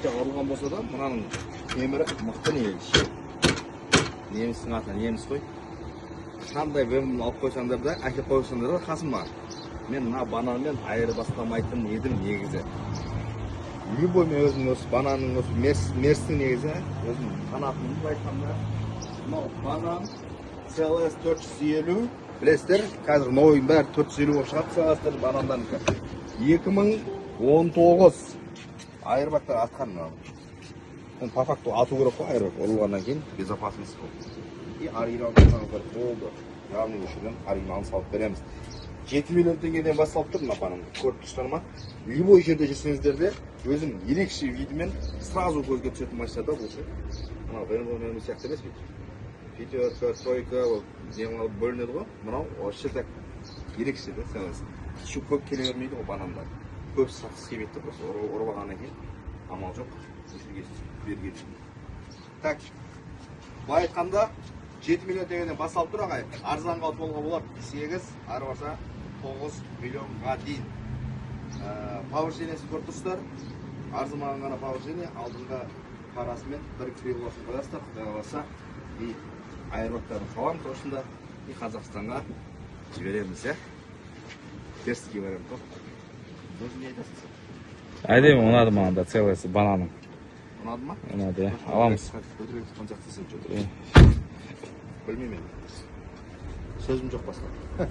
немісте құрылған болса да, мынаның темірі мықты негізі. Немістің атынан неміс қой. Қандай бөлімін алып қойсаңдар да, әкеп қойсаңдар да қасыма. Мен мына бананмен айырбастамайтын едім негізі. Любой мен өзім осы бананның осы мерстің негізі, өзім қанатымды айтқанда, мынау банан CLS 450, білесіздер, қазір новыйың бәрі 450 болып шығады CLS банандарынікі. 2019 айырбақтар атқан мынау. По факту ату керек қой айырбақ, ұрылғаннан кейін безопасность қой. И оригиналдар болды. Яғни үшіден оригиналын салып береміз. 7 миллион теңгеден басталып тұр мына банан. Көріп тұрсыздар ма? Любой жерде жүрсеңіздер де өзім ерекше видімен сразу көзге түсетін машинада болса. Мынау бәрі сияқты емес бе? Пятерка, тройка, бөлінеді ғой. Мынау вообще так ерекше де сәлесі. Еще көп келе бермейді ғой банандар. Көп сатыс келмейді просто ұрғаннан кейін амал жоқ. Берген. Так. Былай айтқанда 7 миллион теңгеден басталып тұр ағай. Арзанға толға болады. 8, ары барса 9 миллионға дейін. Повышениесі көріп тұрсыздар. Арзымаған ғана повышение, алдыңға парасымен бір крилосын қоясыздар. Құдай қаласа и айырбақтарын саламыз осында и Қазақстанға жібереміз, иә. Персике береміз ғой. Өзің не айтасың? Әдемі ұнады маған да целесі бананың. Ұнады ма? Ұнады, иә. Аламыз. Білмеймін. Сөзім жоқ басқа.